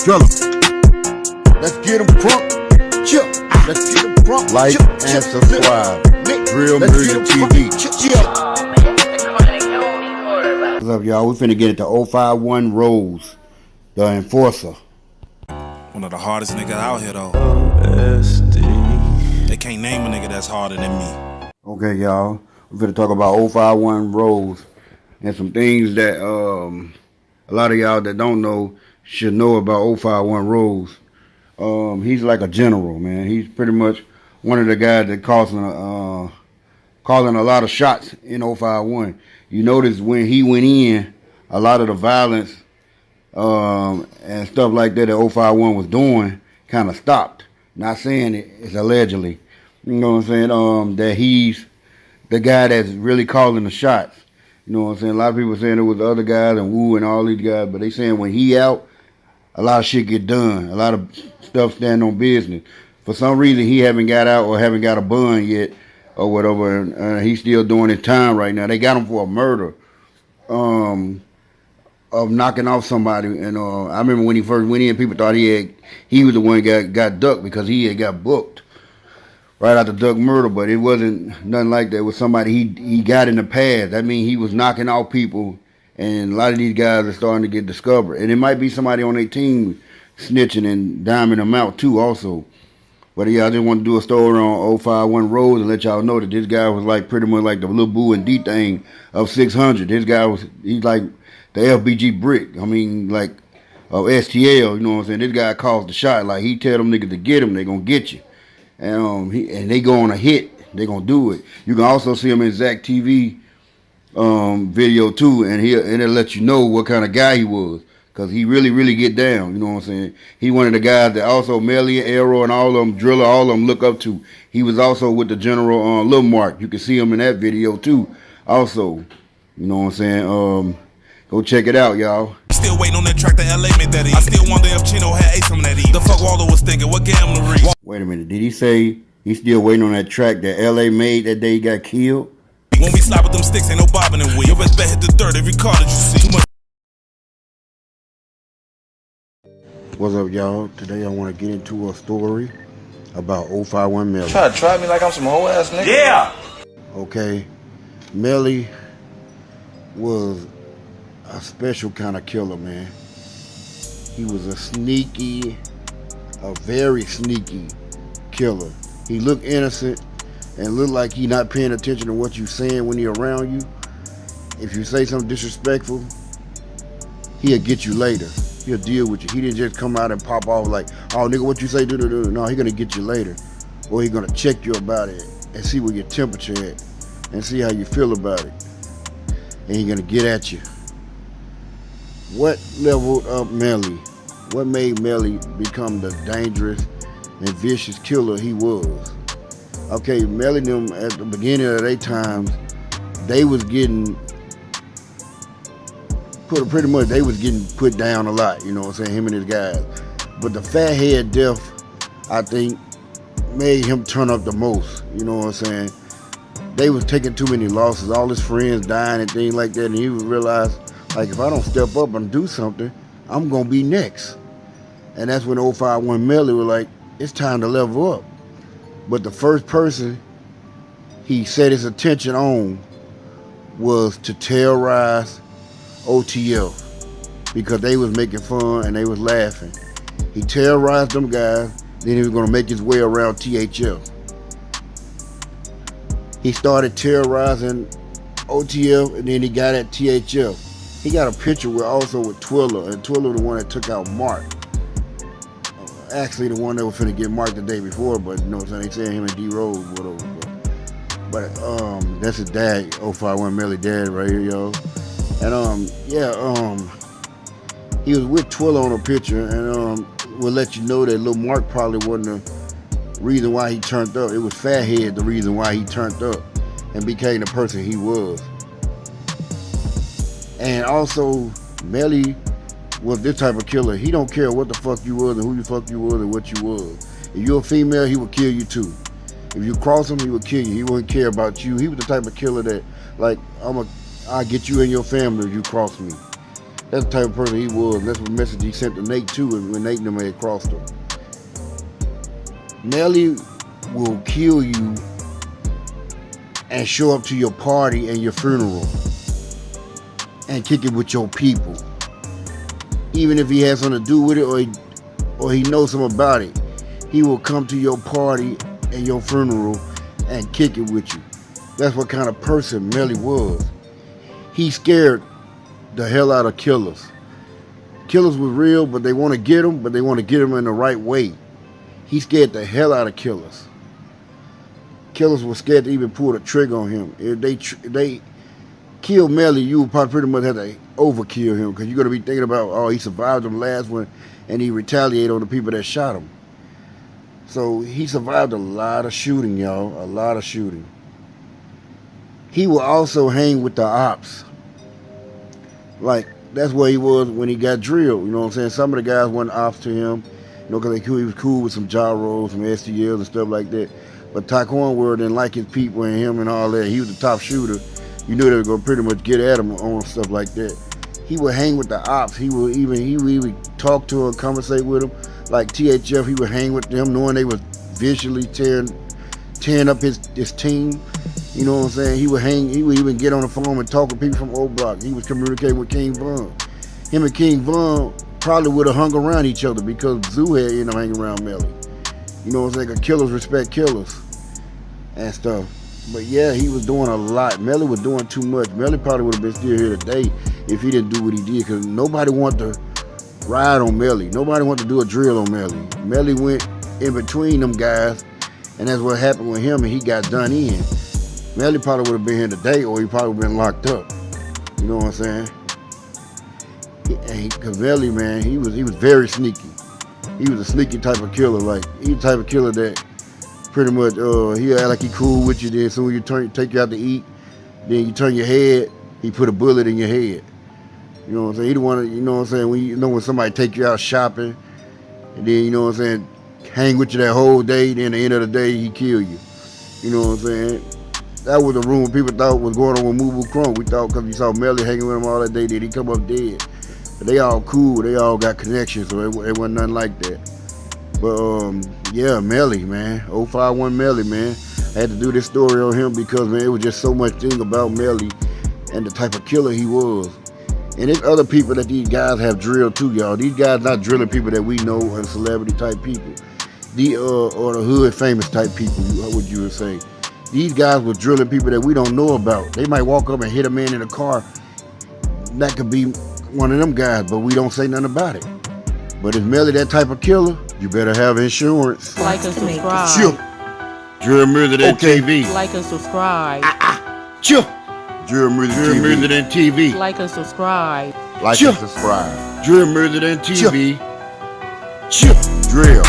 Tell 'em. Let's get 'em crunk. Chill. Let's get 'em crunk. Like and subscribe. Real Music TV. What's up, y'all? We finna get into 051 Rose, the enforcer. One of the hardest niggas out here though. They can't name a nigga that's harder than me. Okay, y'all. We're finna talk about 051 Rose and some things that a lot of y'all that don't know should know about 051 Rose. He's like a general, man. He's pretty much one of the guys that calling a lot of shots in 051. You notice when he went in, a lot of the violence and stuff like that 051 was doing kind of stopped. Not saying it's allegedly. You know what I'm saying? That he's the guy that's really calling the shots. You know what I'm saying? A lot of people saying it was the other guys and Wu and all these guys, but they saying when he out, a lot of shit get done. A lot of stuff stand on business. For some reason, he haven't got out or haven't got a bond yet or whatever, and he's still doing his time right now. They got him for a murder of knocking off somebody. And I remember when he first went in, people thought he was the one that got ducked because he had got booked right after duck murder, but it wasn't nothing like that. It was somebody he got in the past. That means he was knocking off people, and a lot of these guys are starting to get discovered. And it might be somebody on their team snitching and diming them out too also. But yeah, I just want to do a story on 051 Rose and let y'all know that this guy was like pretty much like the Lil Boo and D thing of 600. This guy he's like the FBG Brick. I mean, like of STL, you know what I'm saying? This guy calls the shot. Like he tell them niggas to get him, they gonna get you. And they go on a hit, they gonna do it. You can also see him in Zach TV video too, and it'll let you know what kind of guy he was, cause he really get down. You know what I'm saying? He one of the guys that also Melly, Arrow, and all of them, Driller, all of them look up to. He was also with the General Lil Mark. You can see him in that video too. Also, you know what I'm saying? Go check it out, y'all. Still waiting on that track that LA made that eat. I still wonder if Chino had ate some of that eat. The fuck Waldo was thinking, what game to read? Wait a minute, did he say he's still waiting on that track that LA made that day he got killed? When we slap with them sticks, ain't no bobbing and weed. Your best bet hit the dirt every car that you see. Too much. What's up, y'all? Today I want to get into a story about 051 Melly. Try to try me like I'm some whole ass nigga. Yeah! Okay, Melly was a special kind of killer, man. He was a very sneaky killer. He looked innocent and looked like he not paying attention to what you saying when he around you. If you say something disrespectful, he'll get you later. He'll deal with you. He didn't just come out and pop off like, oh nigga, what you say, do. No, he gonna get you later. Or he gonna check you about it and see where your temperature at and see how you feel about it. And he gonna get at you. What leveled up Melly? What made Melly become the dangerous and vicious killer he was? Okay, Melly them at the beginning of their times, they was getting put down a lot, you know what I'm saying, him and his guys. But the fathead death, I think, made him turn up the most, you know what I'm saying. They was taking too many losses, all his friends dying and things like that, and he would realize, like, if I don't step up and do something, I'm gonna be next. And that's when 051 Melly was like, it's time to level up. But the first person he set his attention on was to terrorize OTF because they was making fun and they was laughing. He terrorized them guys, then he was gonna make his way around THF. He started terrorizing OTF and then he got at THF. He got a picture with Twiller, and Twiller the one that took out Mark. Actually the one that was finna get Mark the day before, but you know what I'm saying, they saying him and D-Rose, whatever. But that's his dad, 051 Melly dad right here, y'all. And he was with Twiller on a picture, and we'll let you know that little Mark probably wasn't the reason why he turned up. It was Fathead the reason why he turned up and became the person he was. And also, Melly was this type of killer. He don't care what the fuck you was and who the fuck you was and what you was. If you're a female, he would kill you too. If you cross him, he would kill you. He wouldn't care about you. He was the type of killer that, like, I'll get you and your family if you cross me. That's the type of person he was. That's what message he sent to Nate too when Nate and them had crossed him. Melly will kill you and show up to your party and your funeral and kick it with your people. Even if he has something to do with it or he knows something about it, he will come to your party and your funeral and kick it with you. That's what kind of person Melly was. He scared the hell out of killers. Killers were real, but they want to get them, but they want to get them in the right way. He scared the hell out of killers. Killers were scared to even pull the trigger on him. If they kill Melly, you would probably pretty much have to overkill him because you're going to be thinking about, oh, he survived the last one and he retaliated on the people that shot him. So he survived a lot of shooting, y'all, a lot of shooting. He will also hang with the ops. Like, that's where he was when he got drilled, you know what I'm saying? Some of the guys weren't ops to him, you know, because he was cool with some gyros, some STLs and stuff like that. But Taquan Word didn't like his people and him and all that. He was the top shooter. You knew they were going to pretty much get at him on stuff like that. He would hang with the ops. He would even talk to him, conversate with him. Like THF, he would hang with them, knowing they was visually tearing up his team. You know what I'm saying? He would even get on the phone and talk with people from O Block. He was communicating with King Von. Him and King Von probably would have hung around each other because Zoo had ended up hanging around Melly. You know what I'm saying? 'Cause killers respect killers and stuff. But yeah, he was doing a lot. Melly was doing too much. Melly probably would have been still here today if he didn't do what he did, because nobody wanted to ride on Melly. Nobody wanted to do a drill on Melly. Melly went in between them guys, and that's what happened with him, and he got done in. Melly probably would have been here today, or he probably would have been locked up. You know what I'm saying? Because Melly, man, he was very sneaky. He was a sneaky type of killer. Like, he the type of killer that pretty much, he act like he cool with you, then as soon as you take you out to eat, then you turn your head, he put a bullet in your head. You know what I'm saying? He don't want to, you know what I'm saying, when somebody take you out shopping, and then, you know what I'm saying, hang with you that whole day, then at the end of the day, he kill you. You know what I'm saying? That was the rumor people thought was going on with Mubu Chrome. We thought because we saw Melly hanging with him all that day, did he come up dead. But they all cool, they all got connections, so it wasn't nothing like that. But yeah, Melly, man, 051 Melly, man. I had to do this story on him because, man, it was just so much thing about Melly and the type of killer he was. And there's other people that these guys have drilled too, y'all. These guys not drilling people that we know and celebrity type people. Or the hood famous type people, what would you say? These guys were drilling people that we don't know about. They might walk up and hit a man in a car. That could be one of them guys, but we don't say nothing about it. But if Melly that type of killer, you better have insurance. Like and subscribe. Chill. Drill Murder Than TV. Like and subscribe. Chill. Drill Murder Than TV. Like and subscribe. Like and subscribe. Drill Murder Than TV. Chill. Drill.